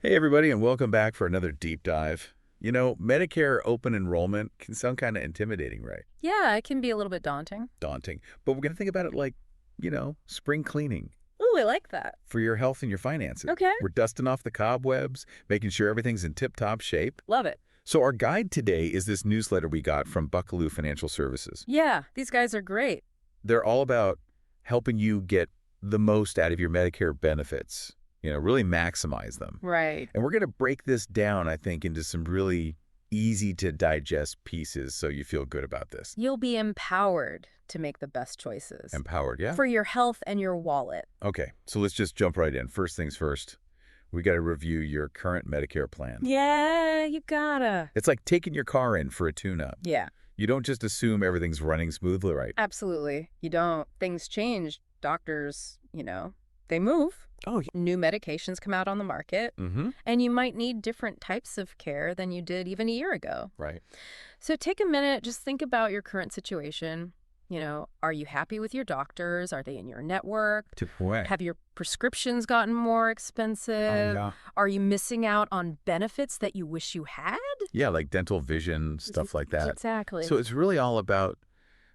Hey, everybody, and welcome back for another deep dive. Medicare open enrollment can sound kind of intimidating, right? Yeah, it can be a little bit daunting. Daunting. But we're going to think about it like, spring cleaning Ooh, I like that. for your health and your finances. Okay. We're dusting off the cobwebs, making sure everything's in tip-top shape. Love it. So our guide today is this newsletter we got from Buckalew Financial Services. Yeah, these guys are great. They're all about helping you get the most out of your Medicare benefits, really maximize them. Right. And we're going to break this down, I think, into some really easy to digest pieces so you feel good about this. You'll be empowered to make the best choices. Empowered, yeah? For your health and your wallet. Okay, so let's just jump right in. First things first, we got to review your current Medicare plan. Yeah, you gotta. It's like taking your car in for a tune-up. Yeah, You don't just assume everything's running smoothly, right? absolutely. You don't. Things change. Doctors, they move. Oh, New medications come out on the market, mm-hmm. and you might need different types of care than you did even a year ago. Right. So take a minute, just think about your current situation. Are you happy with your doctors? Are they in your network? Have your prescriptions gotten more expensive? Yeah. Are you missing out on benefits that you wish you had? Yeah, like dental, vision, stuff like that. Exactly. So it's really all about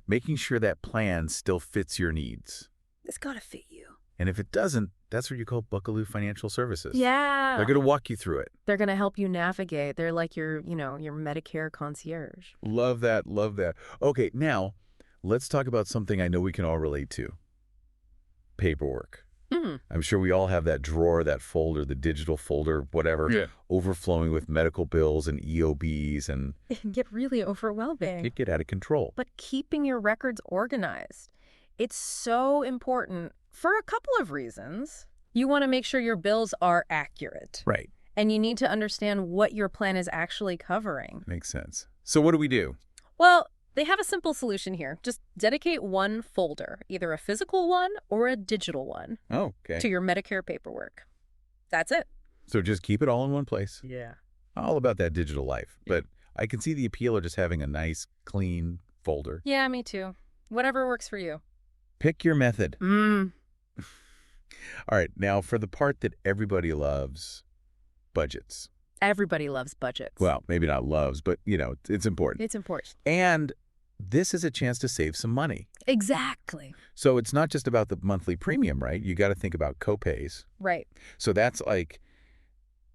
making sure that plan still fits your needs. It's got to fit you. And if it doesn't, that's what you call Buckalew Financial Services. Yeah. They're going to walk you through it. They're going to help you navigate. They're like your Medicare concierge. Love that. Love that. Okay, now let's talk about something I know we can all relate to. Paperwork. I'm sure we all have that drawer, that folder, the digital folder, whatever, overflowing with medical bills and EOBs, and It can get really overwhelming. it get out of control. But keeping your records organized, it's so important for a couple of reasons. You want to make sure your bills are accurate. Right. And you need to understand what your plan is actually covering. Makes sense. So what do we do? Well, they have a simple solution here. Just dedicate one folder, either a physical one or a digital one, Oh, okay. to your Medicare paperwork. That's it. So just keep it all in one place. Yeah. All about that digital life. But I can see the appeal of just having a nice, clean folder. Yeah, me too. Whatever works for you. Pick your method. Mm. All right, now for the part that everybody loves, budgets. Everybody loves budgets. Well, maybe not loves, but, it's important. It's important. And this is a chance to save some money. Exactly. So it's not just about the monthly premium, right? You got to think about copays. Right. So that's like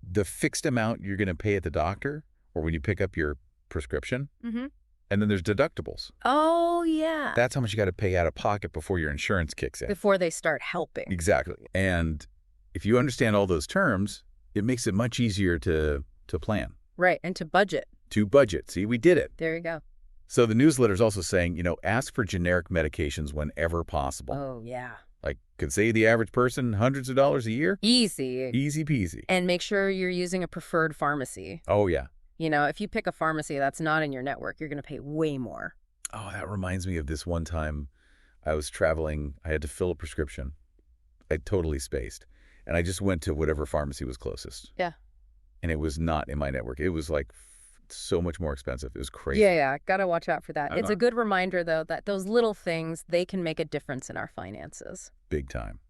the fixed amount you're going to pay at the doctor or when you pick up your prescription. Mm-hmm. And then there's deductibles. Oh, yeah. That's how much you got to pay out of pocket before your insurance kicks in. Before they start helping. Exactly. And if you understand all those terms, it makes it much easier to plan. Right, and to budget. To budget. See, we did it. There you go. So the newsletter is also saying, ask for generic medications whenever possible. Oh, yeah. Like, could save the average person hundreds of dollars a year? Easy. Easy peasy. And make sure you're using a preferred pharmacy. Oh, yeah. If you pick a pharmacy that's not in your network, you're going to pay way more. Oh, that reminds me of this one time I was traveling. I had to fill a prescription. I totally spaced. And I just went to whatever pharmacy was closest. Yeah. And it was not in my network. It was like so much more expensive. It was crazy. Yeah. Got to watch out for that. I It's know. a good reminder, though, that those little things, they can make a difference in our finances. Big time.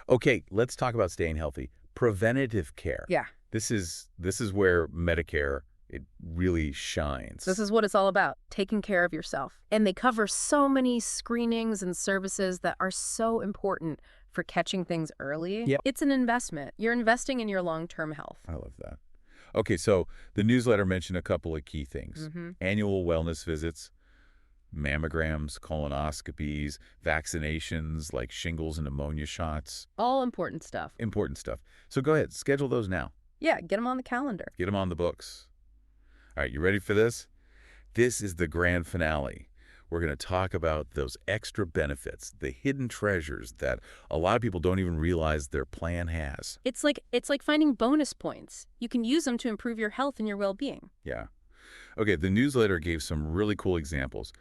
Okay, let's talk about staying healthy. Preventative care. Yeah. This is where Medicare, it really shines. This is what it's all about, taking care of yourself. And they cover so many screenings and services that are so important for catching things early. Yep. It's an investment. You're investing in your long-term health. I love that. Okay, so the newsletter mentioned a couple of key things. Mm-hmm. Annual wellness visits, mammograms, colonoscopies, vaccinations like shingles and pneumonia shots. All important stuff. Important stuff. So go ahead, schedule those now. Yeah, get them on the calendar. Get them on the books. All right, you ready for this? This is the grand finale. We're going to talk about those extra benefits, the hidden treasures that a lot of people don't even realize their plan has. It's like finding bonus points. You can use them to improve your health and your well-being. Yeah. Okay, the newsletter gave some really cool examples.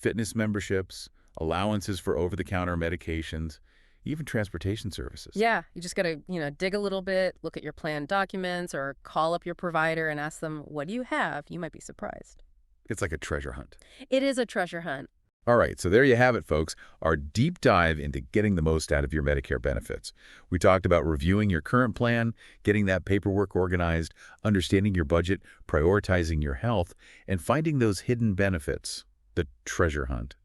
Fitness memberships, allowances for over-the-counter medications, even transportation services. Yeah, you just got to, dig a little bit, look at your plan documents, or call up your provider and ask them, what do you have? You might be surprised. It's like a treasure hunt. It is a treasure hunt. All right, so there you have it, folks, our deep dive into getting the most out of your Medicare benefits. We talked about reviewing your current plan, getting that paperwork organized, understanding your budget, prioritizing your health, and finding those hidden benefits, the treasure hunt.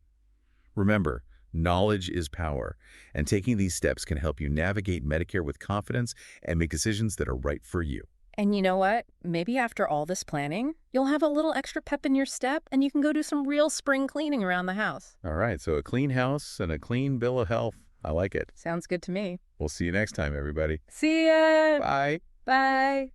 Remember, knowledge is power, and taking these steps can help you navigate Medicare with confidence and make decisions that are right for you. And you know what? Maybe after all this planning, you'll have a little extra pep in your step and you can go do some real spring cleaning around the house. All right, so a clean house and a clean bill of health. I like it. Sounds good to me. We'll see you next time, everybody. See ya! Bye. Bye.